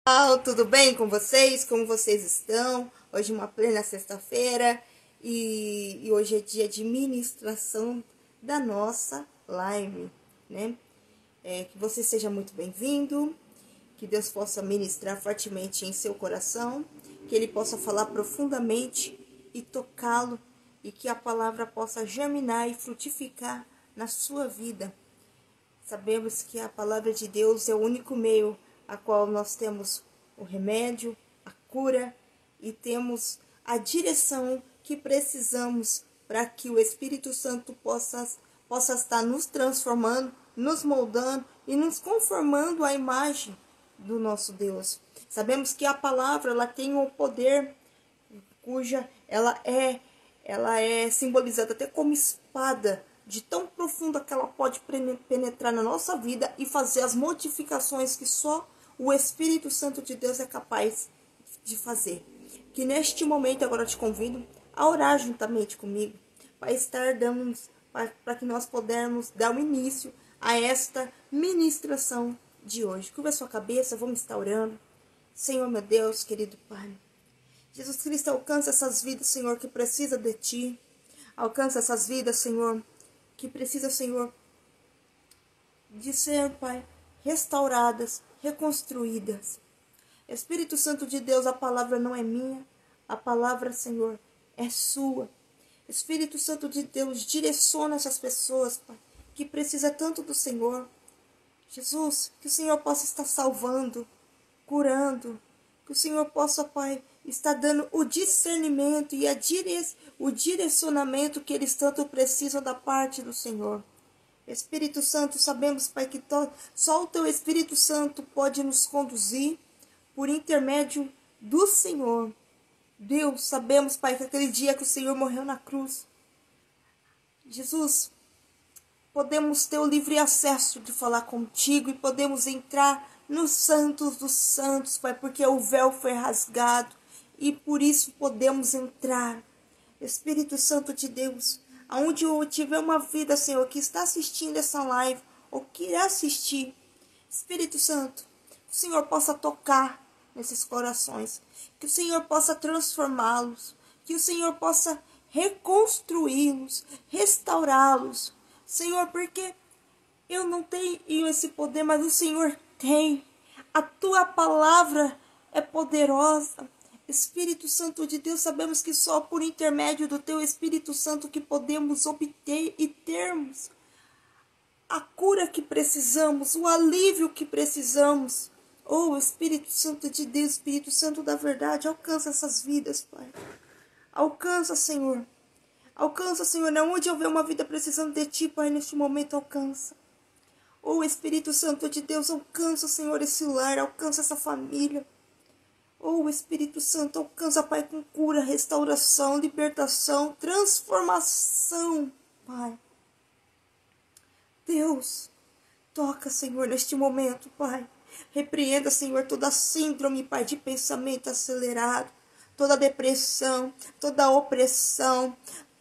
Pessoal, tudo bem com vocês? Como vocês estão? Hoje é uma plena sexta-feira e hoje é dia de ministração da nossa live, né? Que você seja muito bem-vindo, que Deus possa ministrar fortemente em seu coração, que Ele possa falar profundamente e tocá-lo e que a palavra possa germinar e frutificar na sua vida. Sabemos que a palavra de Deus é o único meio a qual nós temos o remédio, a cura e temos a direção que precisamos para que o Espírito Santo possa estar nos transformando, nos moldando e nos conformando à imagem do nosso Deus. Sabemos que a palavra ela tem o poder cuja ela é simbolizada até como espada, de tão profunda que ela pode penetrar na nossa vida e fazer as modificações que só o Espírito Santo de Deus é capaz de fazer. Que neste momento agora eu te convido a orar juntamente comigo, para que nós pudermos dar o início a esta ministração de hoje. Curva a sua cabeça, vamos estar orando. Senhor meu Deus, querido Pai, Jesus Cristo, alcança essas vidas, Senhor, que precisa de Ti. Alcança essas vidas, Senhor, que precisa, Senhor, de ser, Pai, restauradas, reconstruídas. Espírito Santo de Deus, a palavra não é minha, a palavra, Senhor, é sua. Espírito Santo de Deus, direciona essas pessoas, Pai, que precisa tanto do Senhor. Jesus, que o Senhor possa estar salvando, curando, que o Senhor possa, Pai, estar dando o discernimento e o direcionamento que eles tanto precisam da parte do Senhor. Espírito Santo, sabemos, Pai, que só o Teu Espírito Santo pode nos conduzir por intermédio do Senhor. Deus, sabemos, Pai, que aquele dia que o Senhor morreu na cruz, Jesus, podemos ter o livre acesso de falar contigo e podemos entrar nos santos dos santos, Pai, porque o véu foi rasgado e por isso podemos entrar. Espírito Santo de Deus, aonde eu tiver uma vida, Senhor, que está assistindo essa live ou que irá assistir, Espírito Santo, que o Senhor possa tocar nesses corações, que o Senhor possa transformá-los, que o Senhor possa reconstruí-los, restaurá-los, Senhor, porque eu não tenho esse poder, mas o Senhor tem. A Tua palavra é poderosa. Espírito Santo de Deus, sabemos que só por intermédio do Teu Espírito Santo que podemos obter e termos a cura que precisamos, o alívio que precisamos. Oh, Espírito Santo de Deus, Espírito Santo da verdade, alcança essas vidas, Pai. Alcança, Senhor. Alcança, Senhor, onde houver uma vida precisando de Ti, Pai, neste momento alcança. Oh, Espírito Santo de Deus, alcança, Senhor, esse lar, alcança essa família. Oh, Espírito Santo, alcança, Pai, com cura, restauração, libertação, transformação, Pai. Deus, toca, Senhor, neste momento, Pai. Repreenda, Senhor, toda síndrome, Pai, de pensamento acelerado, toda depressão, toda opressão,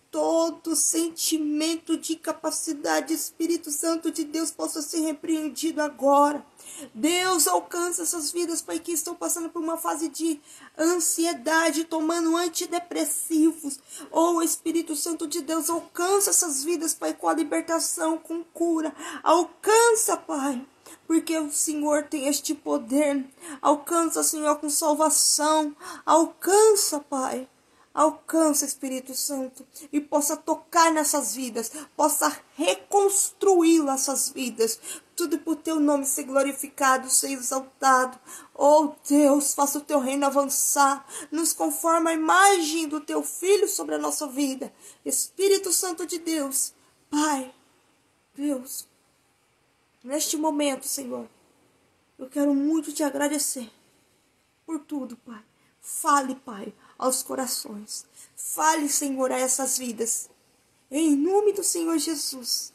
todo sentimento de incapacidade, Espírito Santo de Deus, possa ser repreendido agora. Deus, alcança essas vidas, Pai, que estão passando por uma fase de ansiedade, tomando antidepressivos. Oh, Espírito Santo de Deus, alcança essas vidas, Pai, com a libertação, com cura. Alcança, Pai, porque o Senhor tem este poder. Alcança, Senhor, com salvação. Alcança, Pai. Alcança, Espírito Santo, e possa tocar nessas vidas, possa reconstruir essas vidas, tudo por Teu nome ser glorificado, ser exaltado. Oh Deus, faça o Teu reino avançar, nos conforma a imagem do Teu Filho sobre a nossa vida. Espírito Santo de Deus, Pai, Deus, neste momento, Senhor, eu quero muito Te agradecer por tudo, Pai. Fale, Pai, aos corações. Fale, Senhor, a essas vidas. Em nome do Senhor Jesus.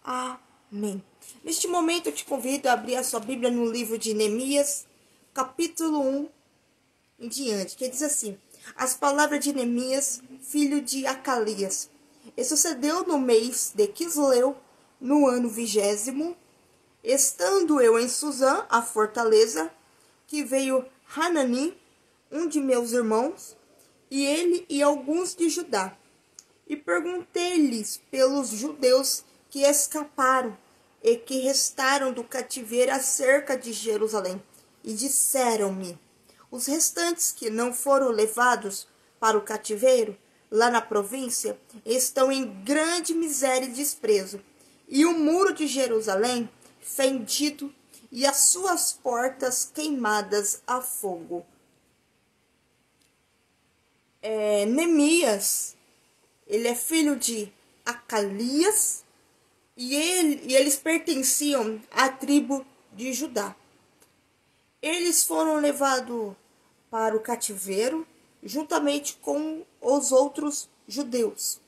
Amém. Neste momento eu te convido a abrir a sua Bíblia no livro de Neemias, capítulo 1 em diante, que diz assim: as palavras de Neemias, filho de Acalias. E sucedeu no mês de Quisleu, no ano 20º, estando eu em Suzã, a fortaleza, que veio Hanani, um de meus irmãos, e ele e alguns de Judá. E perguntei-lhes pelos judeus que escaparam e que restaram do cativeiro acerca de Jerusalém. E disseram-me: os restantes que não foram levados para o cativeiro, lá na província, estão em grande miséria e desprezo. E o muro de Jerusalém fendido e as suas portas queimadas a fogo. Neemias, ele é filho de Acalias, e eles pertenciam à tribo de Judá. Eles foram levados para o cativeiro, juntamente com os outros judeus.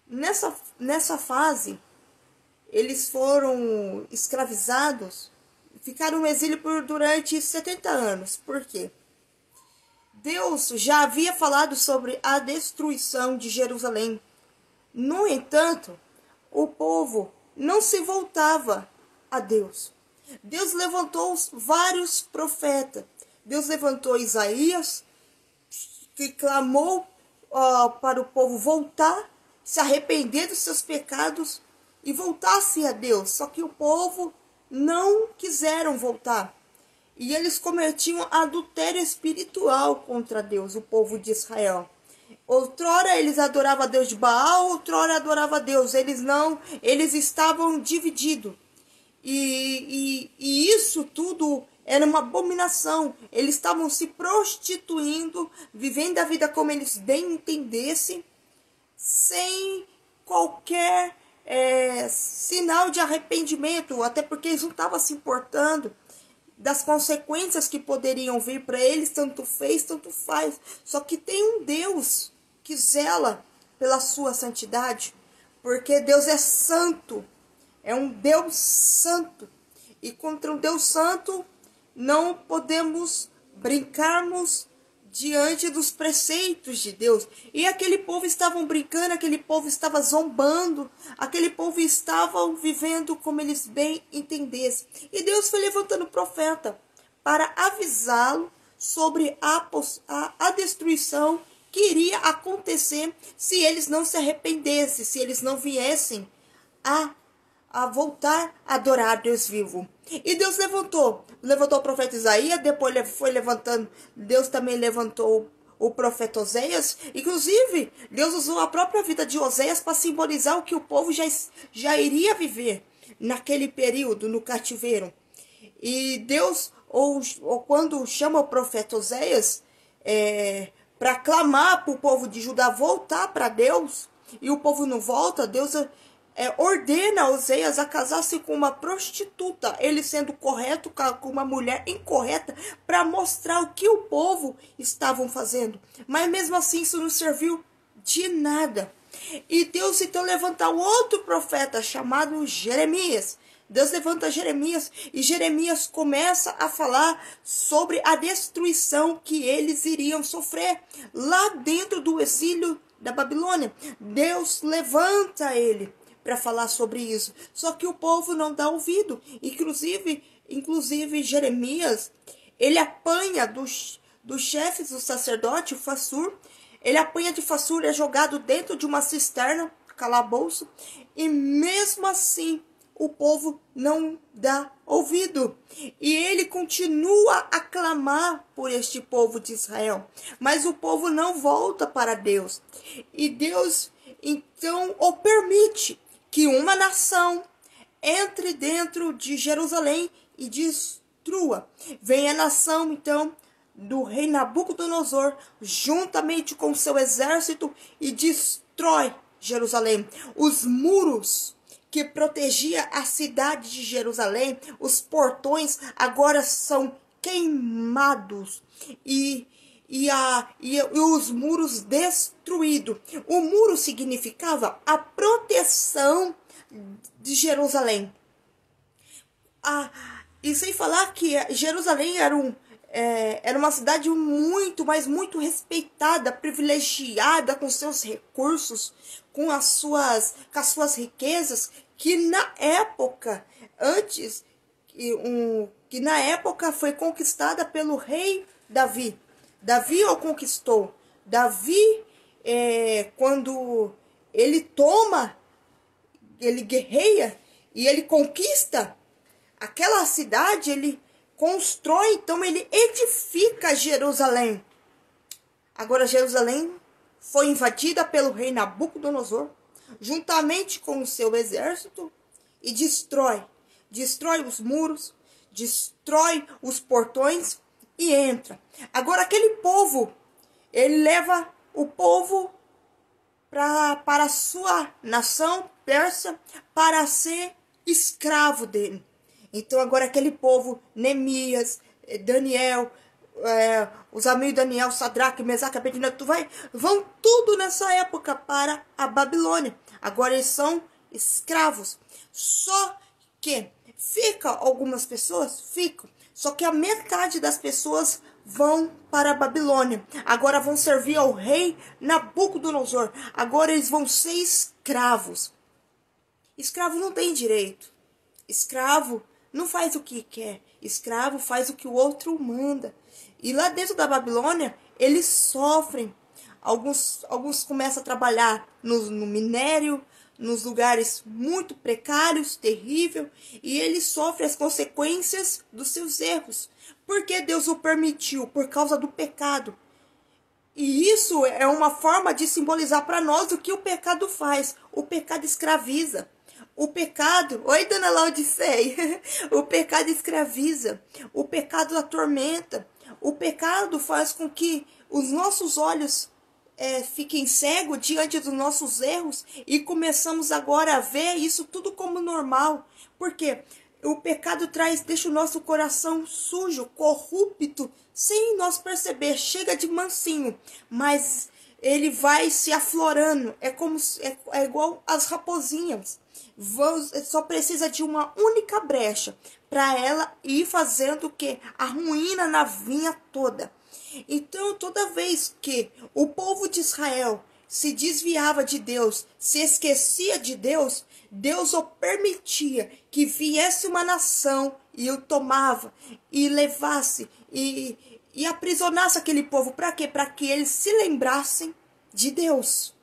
Nessa fase, eles foram escravizados, ficaram no exílio durante 70 anos. Por quê? Deus já havia falado sobre a destruição de Jerusalém. No entanto, o povo não se voltava a Deus. Deus levantou vários profetas. Deus levantou Isaías, que clamou para o povo voltar, se arrepender dos seus pecados e voltasse a Deus. Só que o povo não quiseram voltar. E eles cometiam adultério espiritual contra Deus, o povo de Israel. Outrora eles adoravam a Deus de Baal, outrora adoravam a Deus. Eles estavam divididos. E isso tudo era uma abominação. Eles estavam se prostituindo, vivendo a vida como eles bem entendessem, sem qualquer sinal de arrependimento, até porque eles não estavam se importando das consequências que poderiam vir para eles. Tanto fez, tanto faz. Só que tem um Deus que zela pela sua santidade, porque Deus é santo, é um Deus santo, e contra um Deus santo não podemos brincarmos diante dos preceitos de Deus. E aquele povo estava brincando, aquele povo estava zombando, aquele povo estava vivendo como eles bem entendessem. E Deus foi levantando profeta para avisá-lo sobre a destruição que iria acontecer se eles não se arrependessem, se eles não viessem a voltar a adorar a Deus vivo. E Deus levantou o profeta Isaías, depois ele foi levantando, Deus também levantou o profeta Oséias. Inclusive, Deus usou a própria vida de Oséias para simbolizar o que o povo já iria viver naquele período, no cativeiro. E Deus, ou quando chama o profeta Oséias, para clamar para o povo de Judá voltar para Deus, e o povo não volta, Deus ordena Oséias a casar-se com uma prostituta, ele sendo correto com uma mulher incorreta, para mostrar o que o povo estavam fazendo. Mas mesmo assim isso não serviu de nada. E Deus então levanta outro profeta chamado Jeremias. Deus levanta Jeremias, e Jeremias começa a falar sobre a destruição que eles iriam sofrer lá dentro do exílio da Babilônia. Deus levanta ele para falar sobre isso. Só que o povo não dá ouvido. Inclusive Jeremias, ele apanha dos chefes do sacerdote, o Fassur. Ele apanha de Fassur, é jogado dentro de uma cisterna, calabouço, e mesmo assim o povo não dá ouvido. E ele continua a clamar por este povo de Israel. Mas o povo não volta para Deus. E Deus então o permite que uma nação entre dentro de Jerusalém e destrua. Vem a nação então do rei Nabucodonosor, juntamente com seu exército, e destrói Jerusalém. Os muros que protegia a cidade de Jerusalém, os portões, agora são queimados e os muros destruídos. O muro significava a proteção de Jerusalém. E sem falar que Jerusalém era uma cidade muito, mas muito respeitada, privilegiada, com seus recursos, com as suas riquezas, que na época, antes que que na época foi conquistada pelo rei Davi. Davi o conquistou. Davi, quando ele toma, ele guerreia e ele conquista aquela cidade, ele constrói, então ele edifica Jerusalém. Agora Jerusalém foi invadida pelo rei Nabucodonosor, juntamente com o seu exército, e destrói os muros, destrói os portões e entra. Agora aquele povo, ele leva o povo para a sua nação persa para ser escravo dele. Então agora aquele povo, Neemias, Daniel, os amigos de Daniel, Sadraque, Mesaque, Abednego, vão tudo nessa época para a Babilônia. Agora eles são escravos. Só que algumas pessoas ficam. Só que a metade das pessoas vão para a Babilônia. Agora vão servir ao rei Nabucodonosor. Agora eles vão ser escravos. Escravo não tem direito. Escravo não faz o que quer. Escravo faz o que o outro manda. E lá dentro da Babilônia, eles sofrem. Alguns começam a trabalhar no minério, nos lugares muito precários, terrível, e eles sofrem as consequências dos seus erros. Porque Deus o permitiu? Por causa do pecado. E isso é uma forma de simbolizar para nós o que o pecado faz. O pecado escraviza. O pecado... Oi, dona Laodiceia. O pecado escraviza. O pecado atormenta. O pecado faz com que os nossos olhos fiquem cegos diante dos nossos erros e começamos agora a ver isso tudo como normal. Por quê? O pecado deixa o nosso coração sujo, corrupto, sem nós perceber. Chega de mansinho, mas ele vai se aflorando. É igual as raposinhas. Só precisa de uma única brecha para ela ir fazendo o quê? A ruína na vinha toda. Então, toda vez que o povo de Israel se desviava de Deus, se esquecia de Deus, Deus o permitia que viesse uma nação e o tomava e levasse e aprisionasse aquele povo. Para quê? Para que eles se lembrassem de Deus,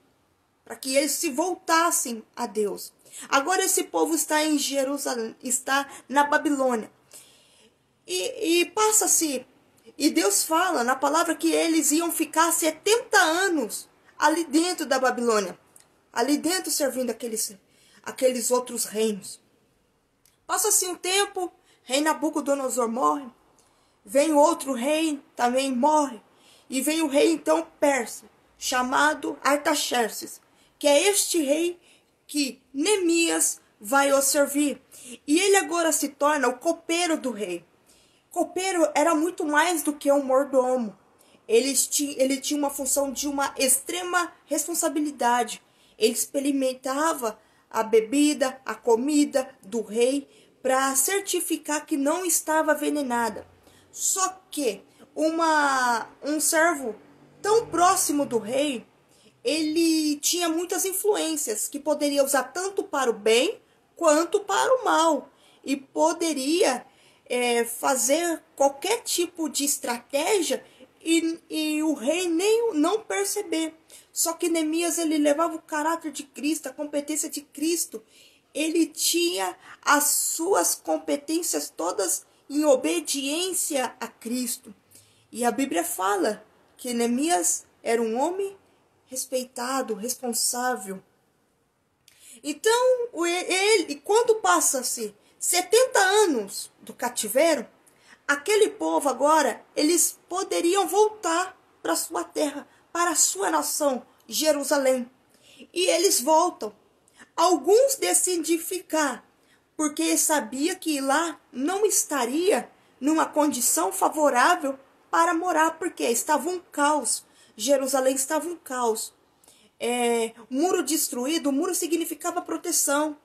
para que eles se voltassem a Deus. Agora esse povo está em Jerusalém, está na Babilônia. E passa-se, e Deus fala na palavra que eles iam ficar 70 anos ali dentro da Babilônia, ali dentro servindo aqueles outros reinos. Passa-se um tempo, rei Nabucodonosor morre, vem outro rei, também morre, e vem o rei então persa, chamado Artaxerxes, que é este rei que Neemias vai o servir. E ele agora se torna o copeiro do rei. Copeiro era muito mais do que um mordomo. Ele tinha uma função de uma extrema responsabilidade. Ele experimentava a bebida, a comida do rei para certificar que não estava envenenada. Só que um servo tão próximo do rei, ele tinha muitas influências que poderia usar tanto para o bem quanto para o mal. E poderia fazer qualquer tipo de estratégia e o rei não perceber. Só que Neemias, ele levava o caráter de Cristo, a competência de Cristo. Ele tinha as suas competências todas em obediência a Cristo. E a Bíblia fala que Neemias era um homem respeitado, responsável. Então, quando passa-se 70 anos do cativeiro, aquele povo agora, eles poderiam voltar para sua terra, para a sua nação, Jerusalém. E eles voltam. Alguns decidem ficar, porque sabia que lá não estaria numa condição favorável para morar, porque estava um caos. Jerusalém estava um caos. Muro destruído, o muro significava proteção.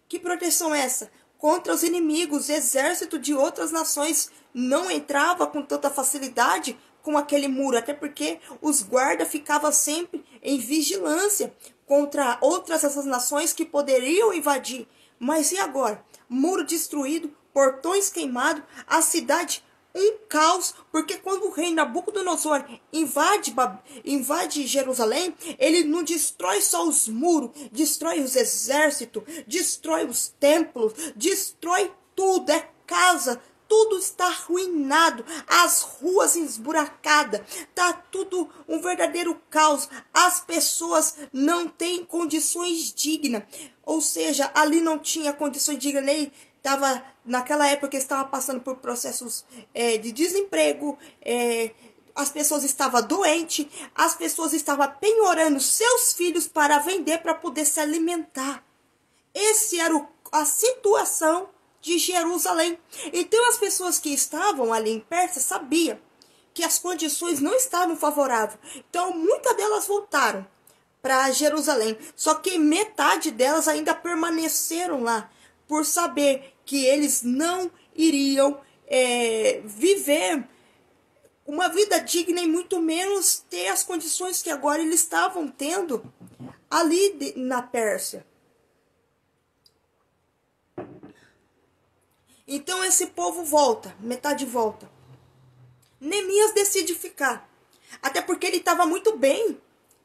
Que proteção é essa? Contra os inimigos. O exército de outras nações não entrava com tanta facilidade com aquele muro, até porque os guardas ficavam sempre em vigilância contra outras essas nações que poderiam invadir. Mas e agora? Muro destruído, portões queimados, a cidade um caos, porque quando o rei Nabucodonosor invade Jerusalém, ele não destrói só os muros, destrói os exércitos, destrói os templos, destrói tudo, é casa, tudo está arruinado, as ruas esburacadas, tá tudo um verdadeiro caos, as pessoas não têm condições dignas, ou seja, ali não tinha condições dignas, nem estava, naquela época, estava passando por processos de desemprego, as pessoas estavam doentes, as pessoas estavam penhorando seus filhos para vender, para poder se alimentar. Essa era a situação de Jerusalém. Então as pessoas que estavam ali em Pérsia sabiam que as condições não estavam favoráveis. Então muitas delas voltaram para Jerusalém. Só que metade delas ainda permaneceram lá, por saber que eles não iriam viver uma vida digna e muito menos ter as condições que agora eles estavam tendo ali na Pérsia. Então esse povo volta, metade volta. Neemias decide ficar, até porque ele estava muito bem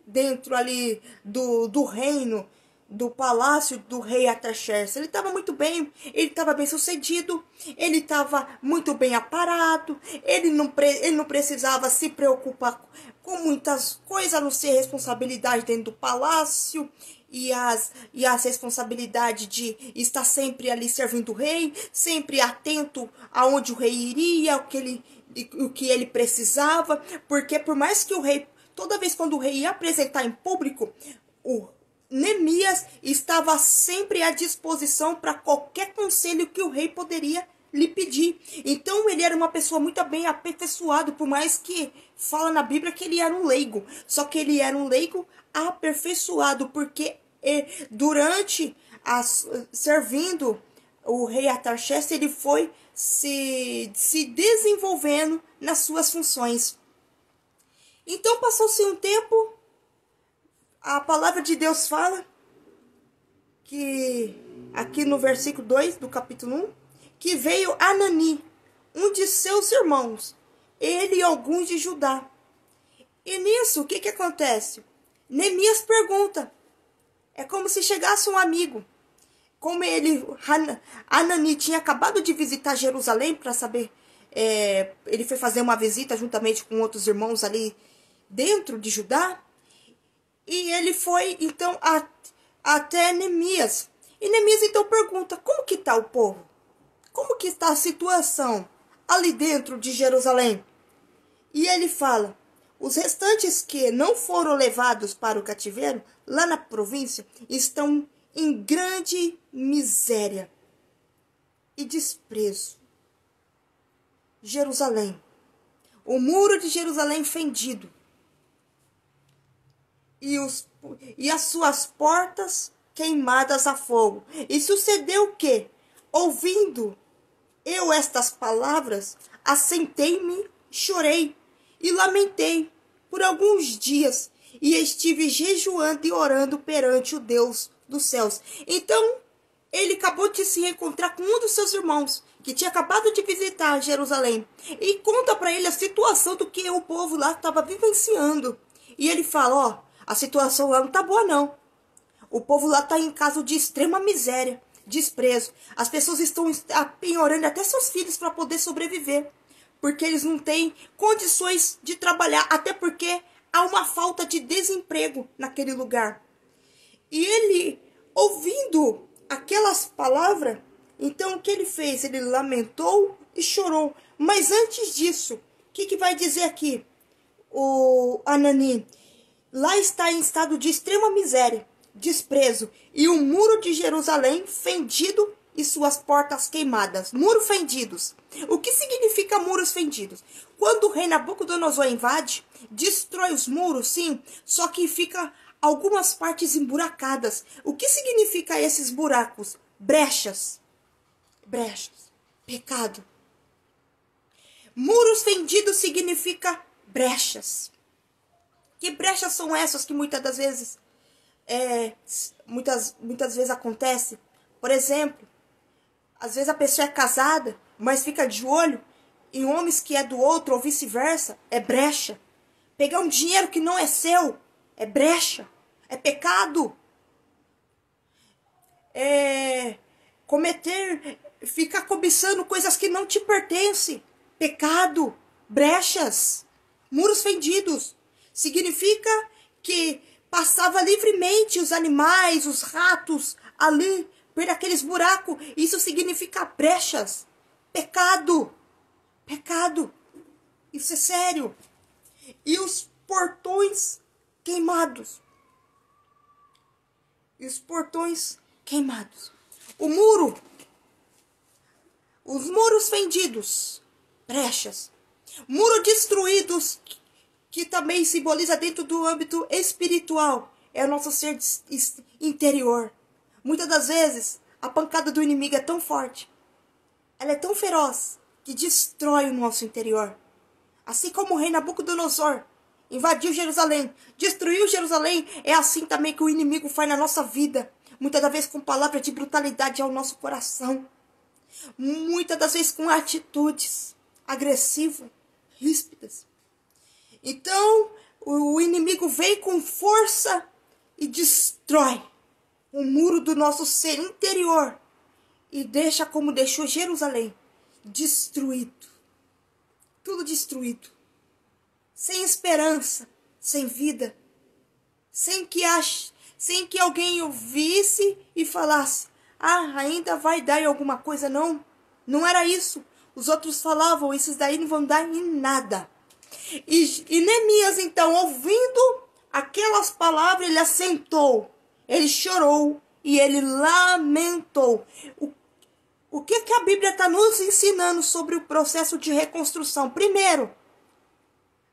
dentro ali do reino, do palácio do rei Artaxerxes. Ele estava muito bem, ele estava bem sucedido, ele estava muito bem aparado, ele não precisava se preocupar com muitas coisas, a não ser responsabilidade dentro do palácio e as responsabilidades de estar sempre ali servindo o rei, sempre atento aonde o rei iria, o que ele precisava, porque por mais que o rei, toda vez quando o rei ia apresentar em público, o Neemias estava sempre à disposição para qualquer conselho que o rei poderia lhe pedir. Então ele era uma pessoa muito bem aperfeiçoado, por mais que fala na Bíblia que ele era um leigo. Só que ele era um leigo aperfeiçoado, porque durante servindo o rei Artaxerxes, ele foi se desenvolvendo nas suas funções. Então passou-se um tempo. A palavra de Deus fala que, aqui no versículo 2 do capítulo 1, que veio Anani, um de seus irmãos, ele e alguns de Judá. E nisso, o que acontece? Neemias pergunta, é como se chegasse um amigo. Como Anani tinha acabado de visitar Jerusalém para saber, ele foi fazer uma visita juntamente com outros irmãos ali dentro de Judá. E ele foi, então, até Neemias. E Neemias, então, pergunta, como que está o povo? Como que está a situação ali dentro de Jerusalém? E ele fala, os restantes que não foram levados para o cativeiro, lá na província, estão em grande miséria e desprezo. Jerusalém. O muro de Jerusalém fendido. E as suas portas queimadas a fogo. E sucedeu o quê? Ouvindo eu estas palavras, assentei-me, chorei e lamentei por alguns dias, e estive jejuando e orando perante o Deus dos céus. Então, ele acabou de se reencontrar com um dos seus irmãos, que tinha acabado de visitar Jerusalém, e conta para ele a situação do que o povo lá estava vivenciando. E ele fala, ó, a situação lá não tá boa, não. O povo lá tá em caso de extrema miséria, desprezo. As pessoas estão penhorando até seus filhos para poder sobreviver, porque eles não têm condições de trabalhar, até porque há uma falta de desemprego naquele lugar. E ele, ouvindo aquelas palavras, então o que ele fez? Ele lamentou e chorou. Mas antes disso, o que vai dizer aqui o Anani? Lá está em estado de extrema miséria, desprezo, e o muro de Jerusalém fendido e suas portas queimadas. Muros fendidos. O que significa muros fendidos? Quando o rei Nabucodonosor invade, destrói os muros, sim, só que fica algumas partes emburacadas. O que significa esses buracos? Brechas. Brechas. Pecado. Muros fendidos significa brechas. Que brechas são essas que muitas das vezes muitas vezes acontece? Por exemplo, Às vezes a pessoa é casada, mas fica de olho em homens que é do outro ou vice-versa. É brecha. Pegar um dinheiro que não é seu é brecha. É pecado. Ficar cobiçando coisas que não te pertencem. Pecado. Brechas. Muros fendidos. Significa que passava livremente os animais, os ratos ali por aqueles buracos. Isso significa brechas. Pecado. Pecado. Isso é sério. E os portões queimados. E os portões queimados. O muro. Os muros fendidos. Brechas. Muro destruídos, que também simboliza dentro do âmbito espiritual. É o nosso ser interior. Muitas das vezes, a pancada do inimigo é tão forte. Ela é tão feroz que destrói o nosso interior. Assim como o rei Nabucodonosor invadiu Jerusalém, destruiu Jerusalém, é assim também que o inimigo faz na nossa vida. Muitas das vezes com palavras de brutalidade ao nosso coração. Muitas das vezes com atitudes agressivas, ríspidas. Então, o inimigo vem com força e destrói o muro do nosso ser interior e deixa como deixou Jerusalém, destruído. Tudo destruído. Sem esperança, sem vida, sem que alguém ouvisse e falasse: ah, ainda vai dar em alguma coisa. Não, não era isso. Os outros falavam: esses daí não vão dar em nada. E Neemias, então, ouvindo aquelas palavras, ele assentou, ele chorou e ele lamentou. O que a Bíblia está nos ensinando sobre o processo de reconstrução? Primeiro,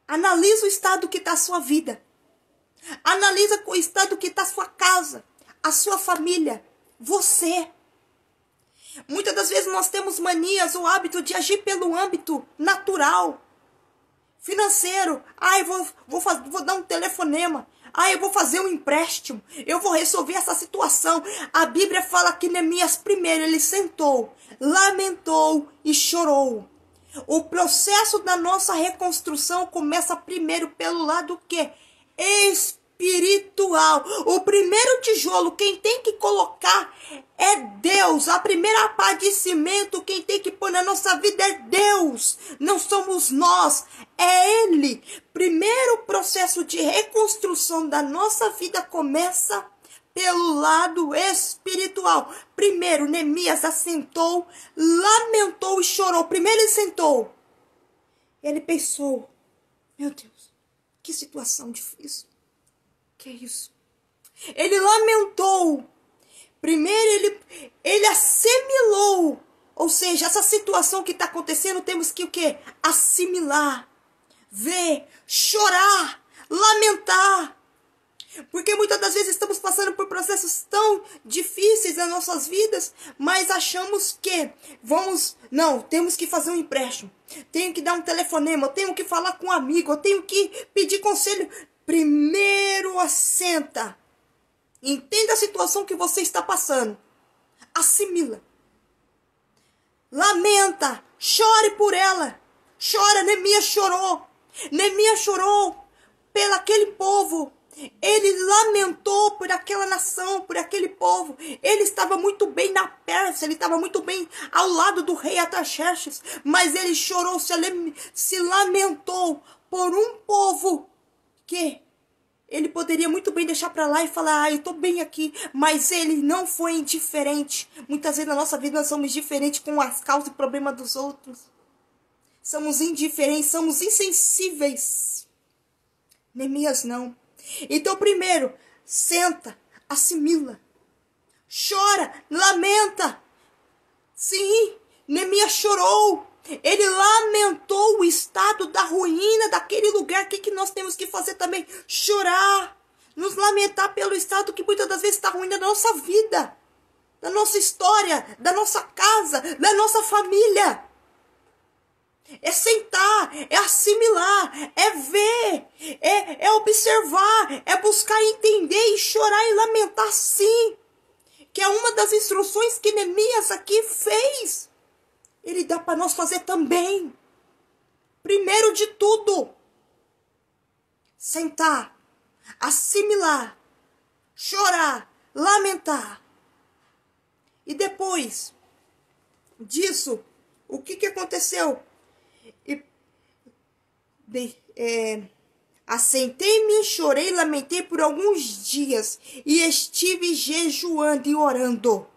analisa o estado que está a sua vida. Analisa o estado que está a sua casa, a sua família, você. Muitas das vezes nós temos manias, o hábito de agir pelo âmbito natural, financeiro. Ah, eu vou dar um telefonema. Ah, eu vou fazer um empréstimo. Eu vou resolver essa situação. A Bíblia fala que Neemias primeiro ele sentou, lamentou e chorou. O processo da nossa reconstrução começa primeiro pelo lado que? Espiritual. O primeiro tijolo, quem tem que colocar é Deus. A primeira pá de cimento, quem tem que pôr na nossa vida é Deus. Não somos nós, é Ele. Primeiro processo de reconstrução da nossa vida começa pelo lado espiritual. Primeiro, Neemias assentou, lamentou e chorou. Primeiro ele sentou. Ele pensou: meu Deus, que situação difícil. Que isso? Ele lamentou. Primeiro ele assimilou. Ou seja, essa situação que está acontecendo, temos que o quê? Assimilar. Ver, chorar, lamentar. Porque muitas das vezes estamos passando por processos tão difíceis nas nossas vidas, mas achamos que temos que fazer um empréstimo, tenho que dar um telefonema, eu tenho que falar com um amigo, eu tenho que pedir conselho. Primeiro assenta, entenda a situação que você está passando, assimila, lamenta, chore por ela, chora. Neemias chorou pelo aquele povo. Ele lamentou por aquela nação, por aquele povo. Ele estava muito bem na Pérsia, ele estava muito bem ao lado do rei Artaxerxes, mas ele chorou, se lamentou por um povo que ele poderia muito bem deixar para lá e falar: eu estou bem aqui, mas ele não foi indiferente. Muitas vezes na nossa vida nós somos diferentes com as causas e problemas dos outros. Somos indiferentes, somos insensíveis. Neemias não. Então primeiro, senta, assimila, chora, lamenta. Sim, Neemias chorou. Ele lamentou o estado da ruína daquele lugar. O que nós temos que fazer também? Chorar, nos lamentar pelo estado que muitas das vezes está ruim da nossa vida, da nossa história, da nossa casa, da nossa família. É sentar, é assimilar, é ver, é observar, é buscar entender e chorar e lamentar, sim. que é uma das instruções que Neemias aqui fez, ele dá para nós fazer também. Primeiro de tudo, sentar, assimilar, chorar, lamentar. E depois disso, o que aconteceu? Assentei-me, chorei, lamentei por alguns dias e estive jejuando e orando.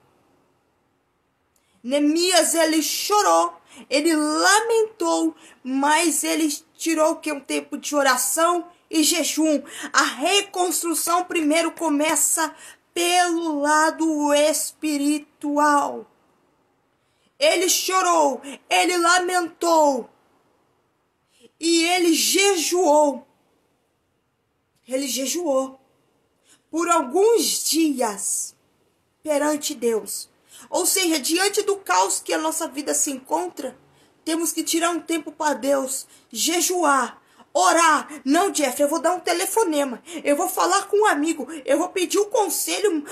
Neemias, ele chorou, ele lamentou, mas ele tirou o que? Um tempo de oração e jejum. A reconstrução primeiro começa pelo lado espiritual. Ele chorou, ele lamentou e ele jejuou. Ele jejuou por alguns dias perante Deus. Ou seja, diante do caos que a nossa vida se encontra, temos que tirar um tempo para Deus, jejuar, orar. Não, Jeffrey, eu vou dar um telefonema, eu vou falar com um amigo, eu vou pedir um conselho,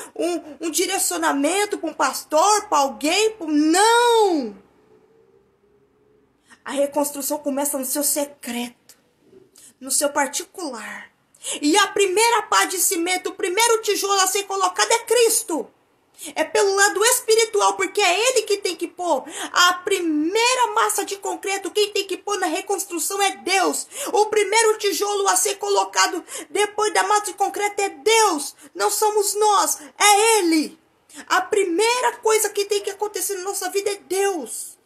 um direcionamento para um pastor, para alguém. Não! A reconstrução começa no seu secreto, no seu particular. E a primeira pá de cimento, o primeiro tijolo a ser colocado é Cristo. É pelo lado espiritual, porque é Ele que tem que pôr. A primeira massa de concreto, quem tem que pôr na reconstrução é Deus. O primeiro tijolo a ser colocado depois da massa de concreto é Deus. Não somos nós, é Ele. A primeira coisa que tem que acontecer na nossa vida é Deus.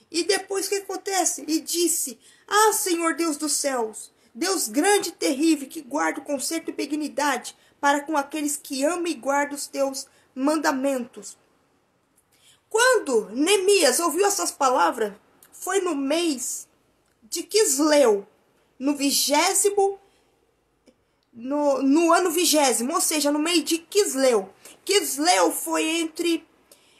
E depois o que acontece? E disse: Ah, Senhor Deus dos céus, Deus grande e terrível, que guarda o conserto e benignidade para com aqueles que amam e guardam os teus mandamentos. Quando Neemias ouviu essas palavras, foi no mês de Quisleu, no ano 20º, ou seja, no mês de Quisleu. Quisleu foi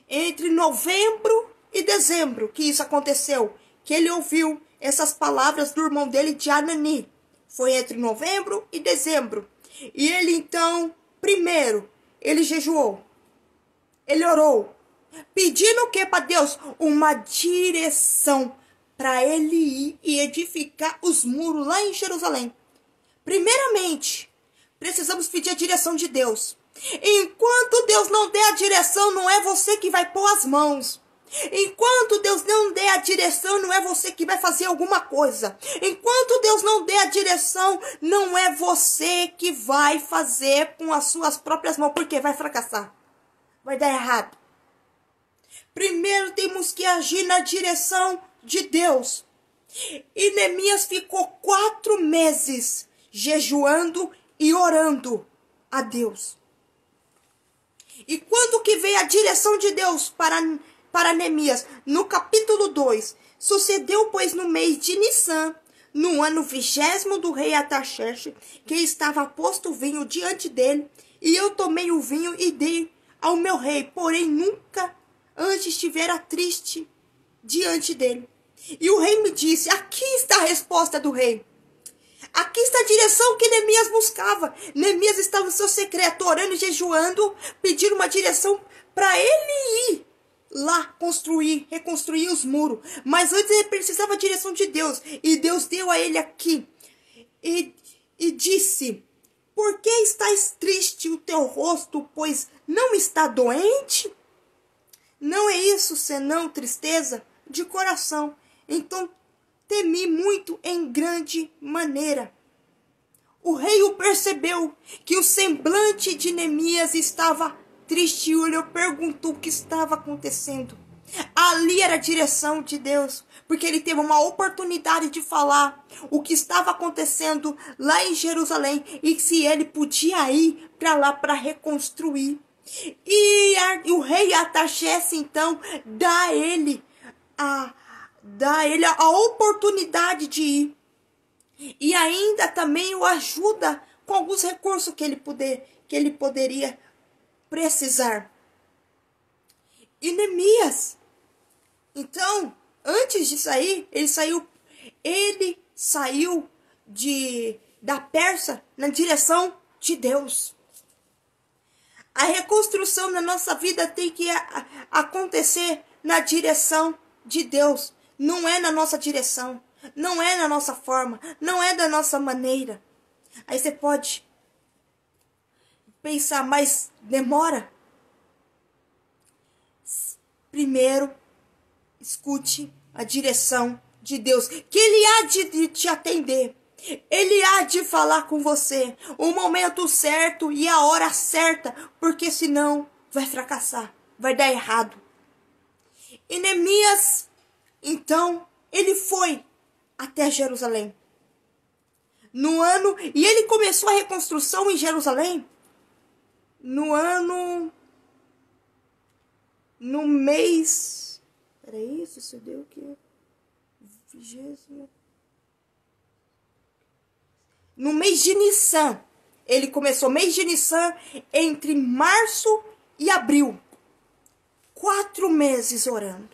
entre novembro e dezembro que isso aconteceu, que ele ouviu essas palavras do irmão dele de Anani. Foi entre novembro e dezembro. E ele então, primeiro, ele jejuou. Ele orou. Pedindo o que para Deus? Uma direção para ele ir e edificar os muros lá em Jerusalém. Primeiramente, precisamos pedir a direção de Deus. Enquanto Deus não der a direção, não é você que vai pôr as mãos. Enquanto Deus não der a direção, não é você que vai fazer alguma coisa. Enquanto Deus não der a direção, não é você que vai fazer com as suas próprias mãos, porque vai fracassar, vai dar errado. Primeiro temos que agir na direção de Deus. E Neemias ficou 4 meses jejuando e orando a Deus. E quando que veio a direção de Deus para Neemias? No capítulo 2. Sucedeu, pois, no mês de Nissan, no ano 20º do rei Artaxerxes, que estava posto o vinho diante dele, e eu tomei o vinho e dei ao meu rei, porém nunca antes estivera triste diante dele. E o rei me disse: aqui está a resposta do rei. Aqui está a direção que Neemias buscava. Neemias estava no seu secreto, orando e jejuando, pedindo uma direção para ele ir lá reconstruir os muros. Mas antes ele precisava da direção de Deus. E Deus deu a ele aqui. E disse: por que estás triste o teu rosto, pois não está doente? Não é isso senão tristeza de coração. Então temi muito em grande maneira. O rei o percebeu, que o semblante de Neemias estava triste, e olhou, perguntou o que estava acontecendo. Ali era a direção de Deus, porque ele teve uma oportunidade de falar o que estava acontecendo lá em Jerusalém, e se ele podia ir para lá para reconstruir. E o rei Artaxerxes então dá a ele a oportunidade de ir. E ainda também o ajuda com alguns recursos que ele poderia precisar. E Neemias, então, antes de sair, ele saiu da Pérsia na direção de Deus. A reconstrução na nossa vida tem que acontecer na direção de Deus. Não é na nossa direção. Não é na nossa forma. Não é da nossa maneira. Aí você pode pensar, mas demora? Primeiro, escute a direção de Deus, que Ele há de te atender. Ele há de falar com você o momento certo e a hora certa, porque senão vai fracassar, vai dar errado. E Neemias, então, ele foi até Jerusalém. E ele começou a reconstrução em Jerusalém no mês, peraí, isso deu o quê? 20. No mês de Nissan. Ele começou mês de Nissan entre março e abril. 4 meses orando.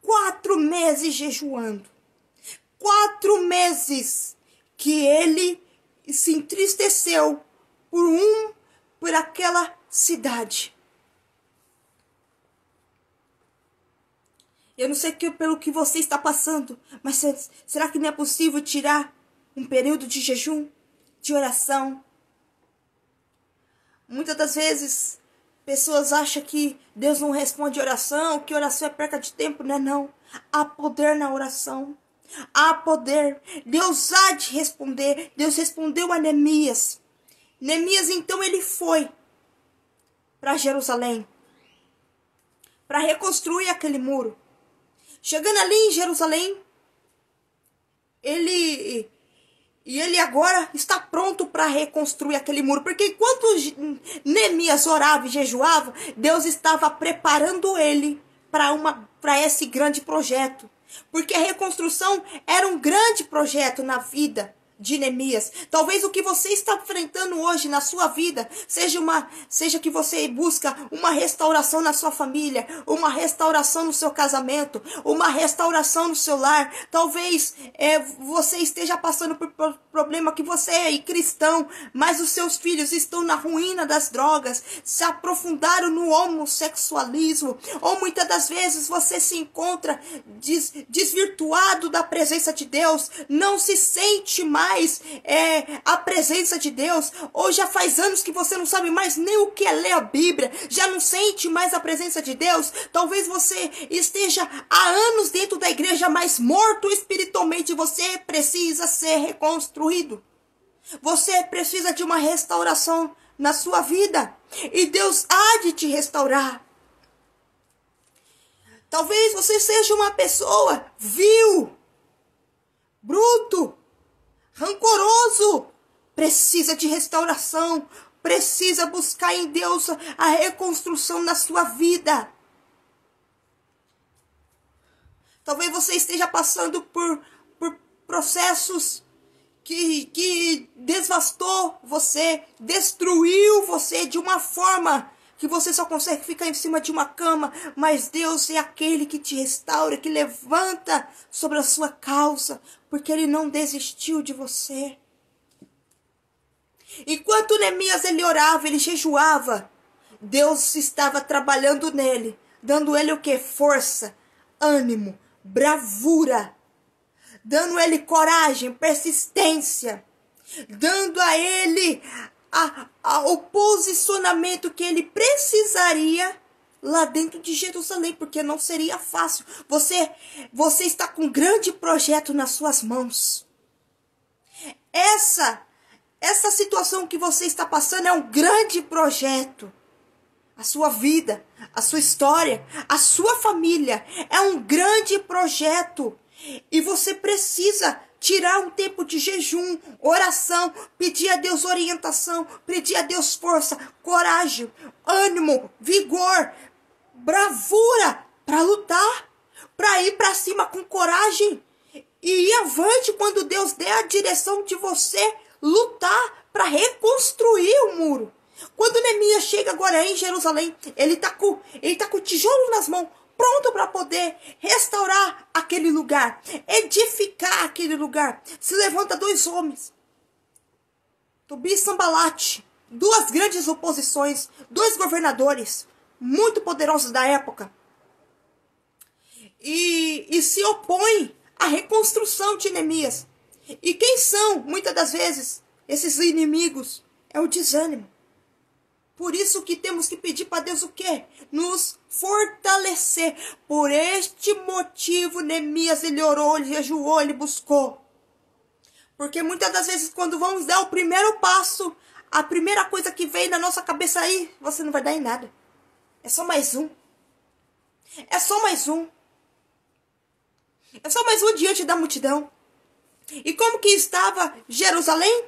4 meses jejuando. 4 meses que ele se entristeceu por aquela cidade. Eu não sei pelo que você está passando, mas será que não é possível tirar um período de jejum, de oração? Muitas das vezes, pessoas acham que Deus não responde oração, que oração é perca de tempo. Não é não. Há poder na oração. Há poder. Deus há de responder. Deus respondeu a Neemias. Neemias, então, ele foi para Jerusalém para reconstruir aquele muro. Chegando ali em Jerusalém, ele agora está pronto para reconstruir aquele muro. Porque enquanto Neemias orava e jejuava, Deus estava preparando ele para esse grande projeto. Porque a reconstrução era um grande projeto na vida de Neemias. Talvez o que você está enfrentando hoje na sua vida seja que você busca uma restauração na sua família, uma restauração no seu casamento, uma restauração no seu lar. Talvez você esteja passando por problema que você é cristão, mas os seus filhos estão na ruína das drogas, se aprofundaram no homossexualismo, ou muitas das vezes você se encontra desvirtuado da presença de Deus, não se sente mais a presença de Deus, ou já faz anos que você não sabe mais nem o que é ler a Bíblia, já não sente mais a presença de Deus. Talvez você esteja há anos dentro da igreja, mas morto espiritualmente. Você precisa ser reconstruído. Você precisa de uma restauração na sua vida, e Deus há de te restaurar. Talvez você seja uma pessoa vil, bruto, rancoroso, precisa de restauração, precisa buscar em Deus a reconstrução na sua vida. Talvez você esteja passando por processos que devastou você, destruiu você de uma forma que você só consegue ficar em cima de uma cama, mas Deus é aquele que te restaura, que levanta sobre a sua causa, porque Ele não desistiu de você. Enquanto Neemias ele orava, ele jejuava, Deus estava trabalhando nele, dando ele o que? Força, ânimo, bravura, dando ele coragem, persistência, dando a ele o posicionamento que ele precisaria lá dentro de Jerusalém, porque não seria fácil. Você está com um grande projeto nas suas mãos. Essa situação que você está passando é um grande projeto. A sua vida, a sua história, a sua família é um grande projeto. E você precisa tirar um tempo de jejum, oração, pedir a Deus orientação, pedir a Deus força, coragem, ânimo, vigor, bravura para lutar, para ir para cima com coragem e ir avante quando Deus der a direção de você lutar para reconstruir o muro. Quando Neemias chega agora em Jerusalém, ele tá com o tijolo nas mãos, pronto para poder restaurar aquele lugar, edificar aquele lugar. Se levanta 2 homens, Tobias e Sanbalate, duas grandes oposições, dois governadores muito poderosos da época, e se opõem à reconstrução de Neemias. E quem são, muitas das vezes, esses inimigos? É o desânimo. Por isso que temos que pedir para Deus o quê? Nos fortalecer. Por este motivo, Neemias, ele orou, ele jejuou, ele buscou. Porque muitas das vezes, quando vamos dar o primeiro passo, a primeira coisa que vem na nossa cabeça aí, você não vai dar em nada. É só mais um. É só mais um. É só mais um diante da multidão. E como que estava Jerusalém?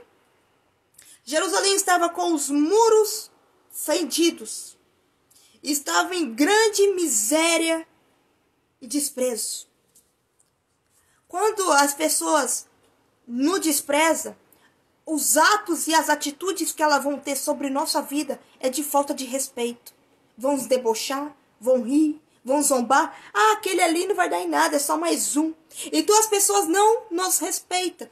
Jerusalém estava com os muros fendidos. Estava em grande miséria e desprezo. Quando as pessoas nos desprezam, os atos e as atitudes que elas vão ter sobre nossa vida é de falta de respeito. Vão nos debochar, vão rir, vão zombar. Ah, aquele ali não vai dar em nada, é só mais um. Então as pessoas não nos respeitam.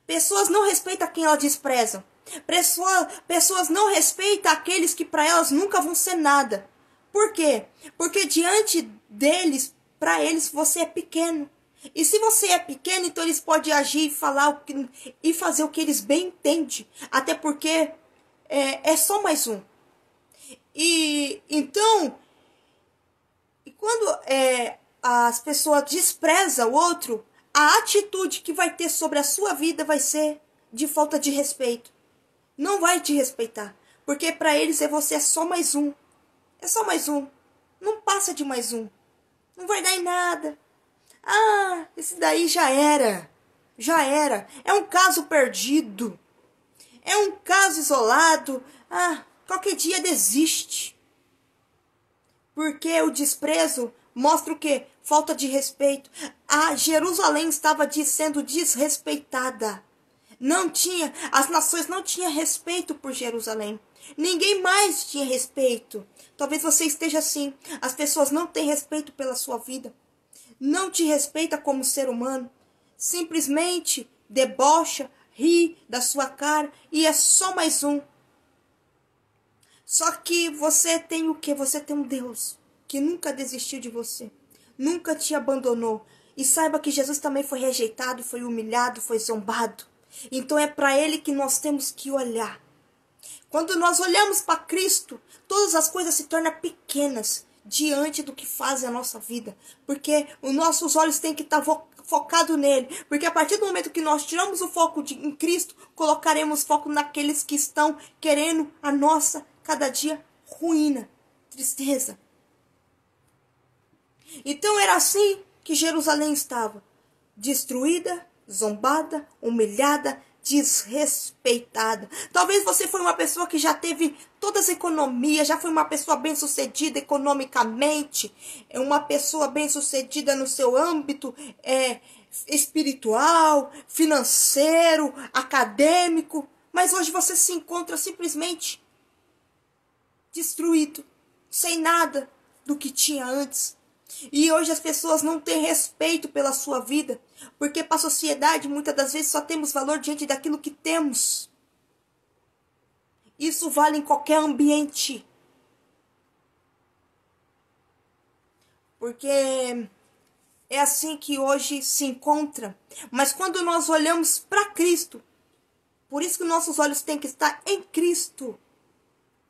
Pessoas não respeitam quem elas desprezam. Pessoas não respeitam aqueles que para elas nunca vão ser nada. Por quê? Porque diante deles, para eles, você é pequeno. E se você é pequeno, então eles podem agir e falar e fazer o que eles bem entendem. Até porque é só mais um. E então, quando as pessoas desprezam o outro, a atitude que vai ter sobre a sua vida vai ser de falta de respeito. Não vai te respeitar. Porque para eles você é só mais um. É só mais um. Não passa de mais um. Não vai dar em nada. Ah, esse daí já era. Já era. É um caso perdido. É um caso isolado. Ah, qualquer dia desiste. Porque o desprezo mostra o quê? Falta de respeito. A Jerusalém estava sendo desrespeitada. Não tinha, as nações não tinham respeito por Jerusalém. Ninguém mais tinha respeito. Talvez você esteja assim. As pessoas não têm respeito pela sua vida. Não te respeita como ser humano. Simplesmente debocha, ri da sua cara e é só mais um. Só que você tem o quê? Você tem um Deus que nunca desistiu de você. Nunca te abandonou. E saiba que Jesus também foi rejeitado, foi humilhado, foi zombado. Então é para Ele que nós temos que olhar. Quando nós olhamos para Cristo, todas as coisas se tornam pequenas diante do que faz a nossa vida. Porque os nossos olhos têm que estar focados nele. Porque a partir do momento que nós tiramos o foco em Cristo, colocaremos foco naqueles que estão querendo a nossa, cada dia, ruína, tristeza. Então era assim que Jerusalém estava. Destruída, zombada, humilhada, desrespeitada. Talvez você foi uma pessoa que já teve todas as economias, já foi uma pessoa bem-sucedida economicamente, uma pessoa bem-sucedida no seu âmbito espiritual, financeiro, acadêmico, mas hoje você se encontra simplesmente destruído, sem nada do que tinha antes. E hoje as pessoas não têm respeito pela sua vida, porque para a sociedade muitas das vezes só temos valor diante daquilo que temos. Isso vale em qualquer ambiente. Porque é assim que hoje se encontra. Mas quando nós olhamos para Cristo, por isso que nossos olhos têm que estar em Cristo.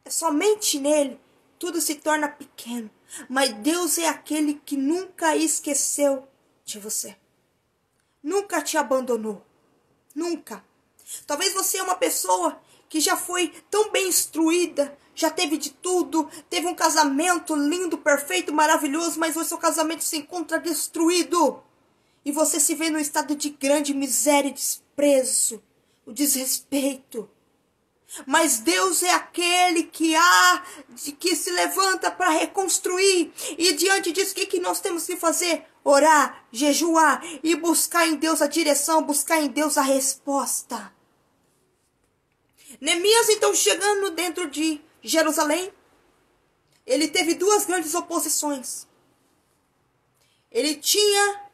É somente nele. Tudo se torna pequeno. Mas Deus é aquele que nunca esqueceu de você. Nunca te abandonou. Nunca. Talvez você é uma pessoa que já foi tão bem instruída, já teve de tudo, teve um casamento lindo, perfeito, maravilhoso, mas o seu casamento se encontra destruído. E você se vê num estado de grande miséria e desprezo, o desrespeito. Mas Deus é aquele que se levanta para reconstruir. E diante disso, o que nós temos que fazer? Orar, jejuar e buscar em Deus a direção, buscar em Deus a resposta. Neemias, então, chegando dentro de Jerusalém, ele teve duas grandes oposições. Ele tinha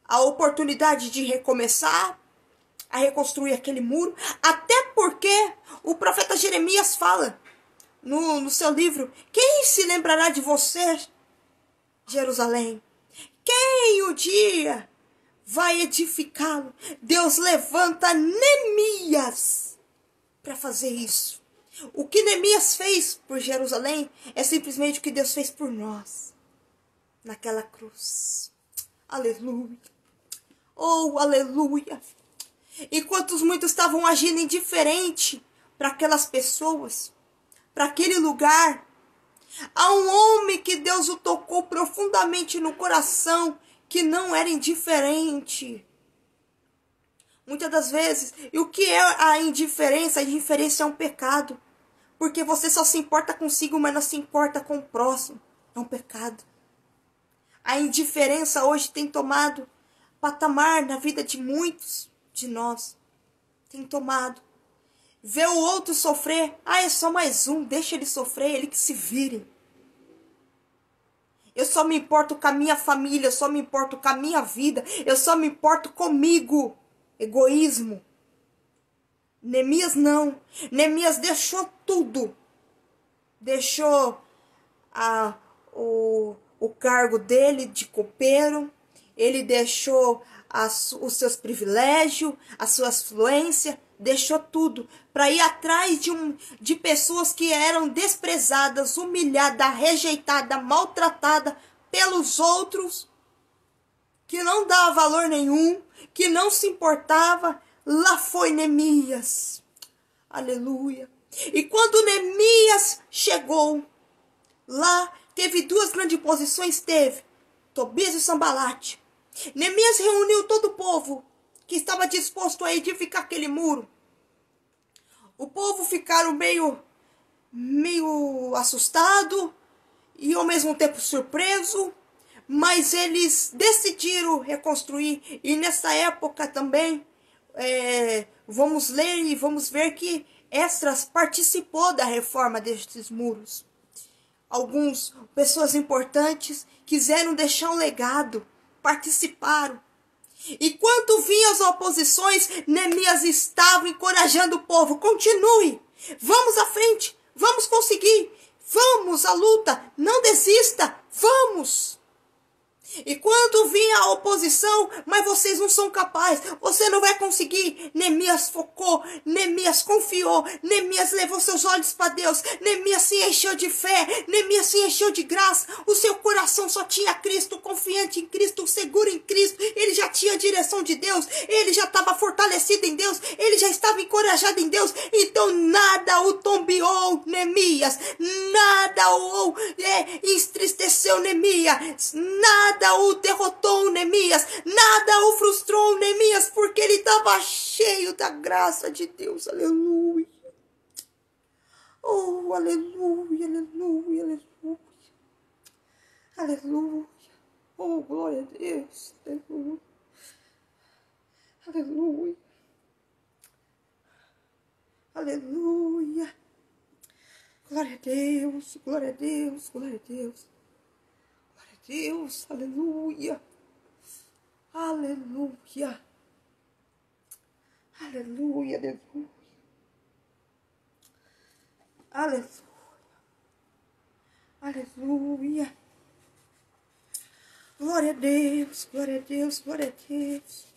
a oportunidade de recomeçar, a reconstruir aquele muro, até Porque o profeta Jeremias fala no seu livro: quem se lembrará de você, Jerusalém? Quem o dia vai edificá-lo? Deus levanta Neemias para fazer isso. O que Neemias fez por Jerusalém é simplesmente o que Deus fez por nós naquela cruz. Aleluia. Oh, aleluia. Enquanto muitos estavam agindo indiferente para aquelas pessoas, para aquele lugar, há um homem que Deus o tocou profundamente no coração, que não era indiferente. Muitas das vezes, e o que é a indiferença? A indiferença é um pecado. Porque você só se importa consigo, mas não se importa com o próximo. É um pecado. A indiferença hoje tem tomado patamar na vida de muitos de nós. Tem tomado. Ver o outro sofrer. Ah, é só mais um. Deixa ele sofrer, ele que se vire. Eu só me importo com a minha família. Eu só me importo com a minha vida. Eu só me importo comigo. Egoísmo. Neemias não. Neemias deixou tudo. Deixou o cargo dele de copeiro. Ele deixou os seus privilégios, a sua influência. Deixou tudo para ir atrás de pessoas que eram desprezadas, humilhadas, rejeitadas, maltratadas pelos outros, que não dava valor nenhum, que não se importava. Lá foi Neemias. Aleluia. E quando Neemias chegou, lá teve duas grandes posições, teve Tobias e Sanbalate. Neemias reuniu todo o povo que estava disposto a edificar aquele muro. O povo ficaram meio assustado e ao mesmo tempo surpreso, mas eles decidiram reconstruir. E nessa época também, vamos ler e vamos ver que Esdras participou da reforma destes muros. Algumas pessoas importantes quiseram deixar um legado, participaram. E quando vinham as oposições, Neemias estava encorajando o povo: continue, vamos à frente, vamos conseguir, vamos à luta, não desista, vamos. E quando vinha a oposição: mas vocês não são capazes, você não vai conseguir. Neemias focou, Neemias confiou, Neemias levou seus olhos para Deus, Neemias se encheu de fé, Neemias se encheu de graça. O seu coração só tinha Cristo, confiante em Cristo, seguro em Cristo. Ele já tinha a direção de Deus, ele já estava fortalecido em Deus, ele já estava encorajado em Deus. Então nada o tombeou Neemias, nada o entristeceu Neemias, nada o derrotou Neemias, nada o frustrou Neemias, porque ele estava cheio da graça de Deus. Aleluia. Oh, aleluia, aleluia, aleluia. Aleluia. Oh, glória a Deus. Aleluia. Aleluia. Aleluia. Glória a Deus, glória a Deus, glória a Deus. Deus, aleluia, aleluia, aleluia, aleluia, aleluia, aleluia, glória a Deus, glória a Deus, glória a Deus,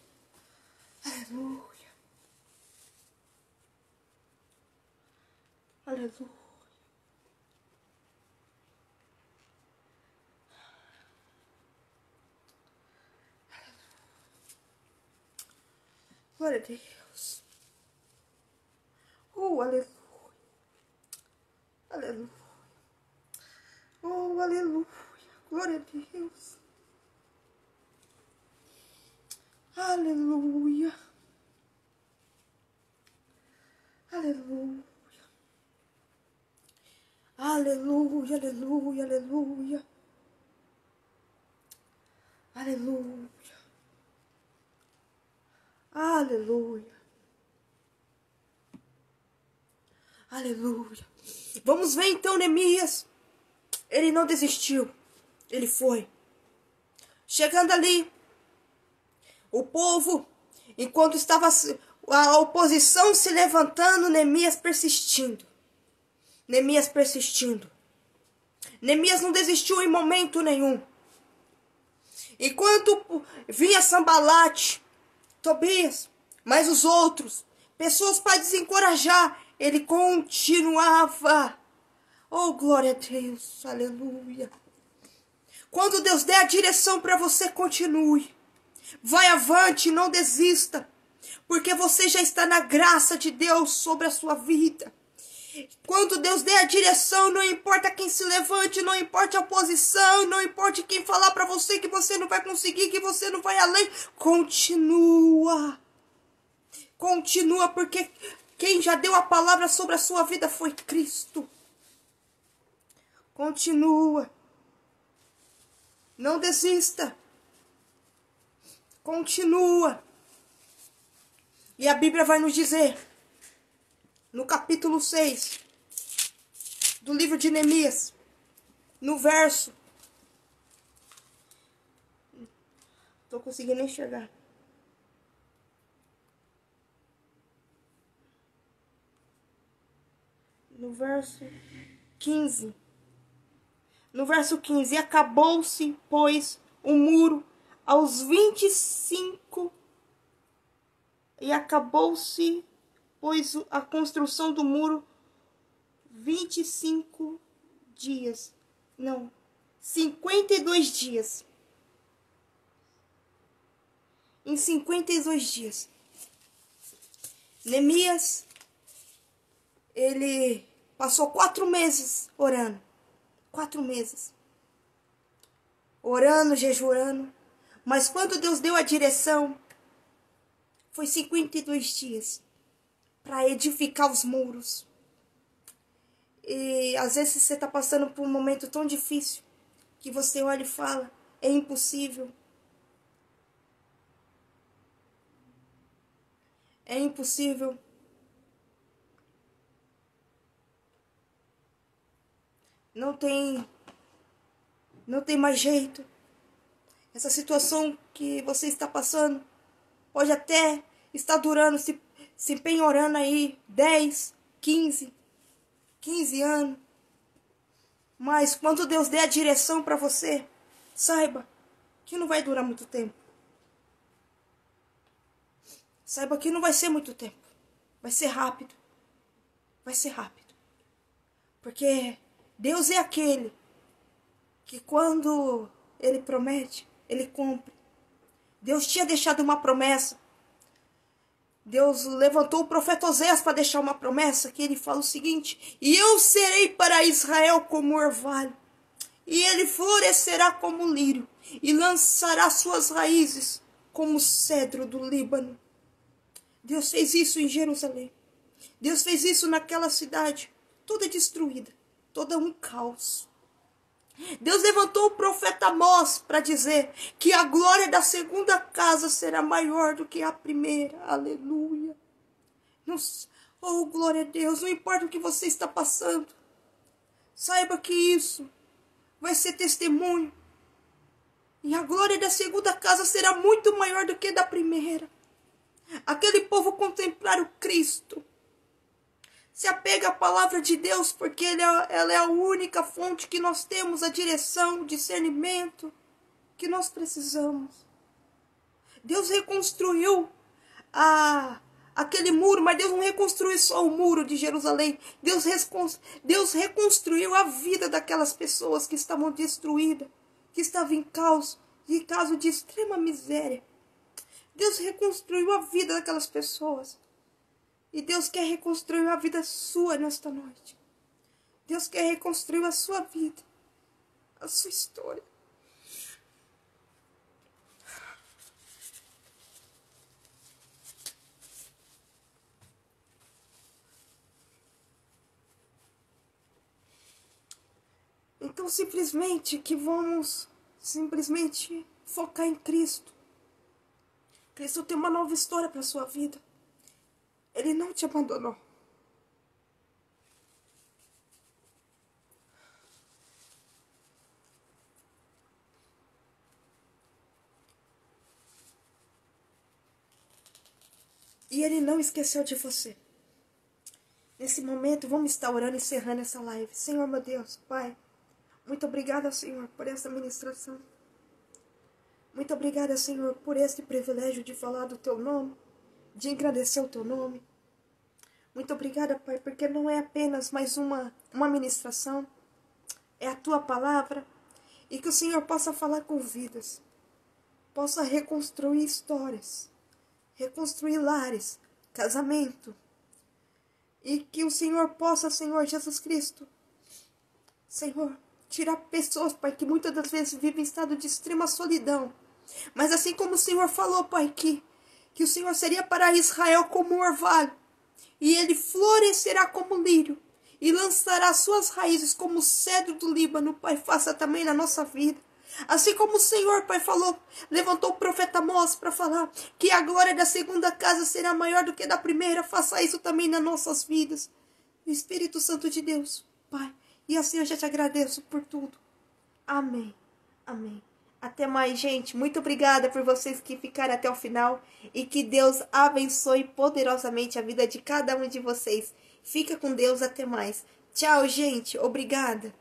aleluia, aleluia. Glória a Deus. Oh, aleluia. Aleluia. Oh, aleluia. Glória a Deus. Aleluia. Aleluia. Aleluia, aleluia, aleluia. Aleluia. Aleluia. Aleluia. Vamos ver então Neemias. Ele não desistiu. Ele foi. Chegando ali, o povo, enquanto estava a oposição se levantando, Neemias persistindo. Neemias persistindo. Neemias não desistiu em momento nenhum. Enquanto vinha Sambalate, Tobias, mas os outros, pessoas para desencorajar, ele continuava. Oh, glória a Deus, aleluia. Quando Deus der a direção para você, continue. Vai avante, não desista. Porque você já está na graça de Deus sobre a sua vida. Quando Deus der a direção, não importa quem se levante, não importa a oposição, não importa quem falar para você que você não vai conseguir, que você não vai além. Continua. Continua, porque quem já deu a palavra sobre a sua vida foi Cristo. Continua. Não desista. Continua. E a Bíblia vai nos dizer, no capítulo 6 do livro de Neemias, no verso... Tô conseguindo enxergar. No verso 15. No verso 15. E acabou-se, pois, o muro aos 25. E acabou-se, pois, a construção do muro 25 dias. Não, 52 dias. Em 52 dias. Neemias, ele passou 4 meses orando. 4 meses. Orando, jejuando. Mas quando Deus deu a direção, foi 52 dias para edificar os muros. E às vezes você está passando por um momento tão difícil que você olha e fala, é impossível. É impossível. Não tem mais jeito. Essa situação que você está passando pode até estar durando, se penhorando aí 10, 15 anos. Mas quando Deus der a direção para você, saiba que não vai durar muito tempo. Saiba que não vai ser muito tempo. Vai ser rápido. Vai ser rápido. Porque Deus é aquele que quando Ele promete, Ele cumpre. Deus tinha deixado uma promessa. Deus levantou o profeta Oséias para deixar uma promessa, que ele fala o seguinte: e eu serei para Israel como orvalho, e ele florescerá como lírio, e lançará suas raízes como o cedro do Líbano. Deus fez isso em Jerusalém. Deus fez isso naquela cidade, toda destruída, toda um caos. Deus levantou o profeta Amós para dizer que a glória da segunda casa será maior do que a primeira. Aleluia. Oh, glória a Deus. Não importa o que você está passando. Saiba que isso vai ser testemunho. E a glória da segunda casa será muito maior do que da primeira. Aquele povo contemplar o Cristo. Se apega à palavra de Deus, porque ela é a única fonte que nós temos, a direção, o discernimento que nós precisamos. Deus reconstruiu aquele muro, mas Deus não reconstruiu só o muro de Jerusalém. Deus reconstruiu a vida daquelas pessoas que estavam destruídas, que estavam em caos de extrema miséria. Deus reconstruiu a vida daquelas pessoas. E Deus quer reconstruir a vida sua nesta noite. Deus quer reconstruir a sua vida, a sua história. Então vamos focar em Cristo. Cristo tem uma nova história para a sua vida. Ele não te abandonou. E Ele não esqueceu de você. Nesse momento, vamos estar orando e encerrando essa live. Senhor, meu Deus, Pai, muito obrigada, Senhor, por essa ministração. Muito obrigada, Senhor, por este privilégio de falar do Teu nome, de agradecer o Teu nome. Muito obrigada, Pai, porque não é apenas mais uma ministração, é a Tua palavra, e que o Senhor possa falar com vidas, possa reconstruir histórias, reconstruir lares, casamento, e que o Senhor possa, Senhor Jesus Cristo, Senhor, tirar pessoas, Pai, que muitas das vezes vivem em estado de extrema solidão. Mas assim como o Senhor falou, Pai, que o Senhor seria para Israel como um orvalho, e ele florescerá como lírio, e lançará suas raízes como o cedro do Líbano, Pai, faça também na nossa vida. Assim como o Senhor, Pai, falou, levantou o profeta Amós para falar que a glória da segunda casa será maior do que da primeira, faça isso também nas nossas vidas. Espírito Santo de Deus, Pai, e assim eu já te agradeço por tudo. Amém. Amém. Até mais, gente. Muito obrigada por vocês que ficaram até o final. E que Deus abençoe poderosamente a vida de cada um de vocês. Fica com Deus. Até mais. Tchau, gente. Obrigada.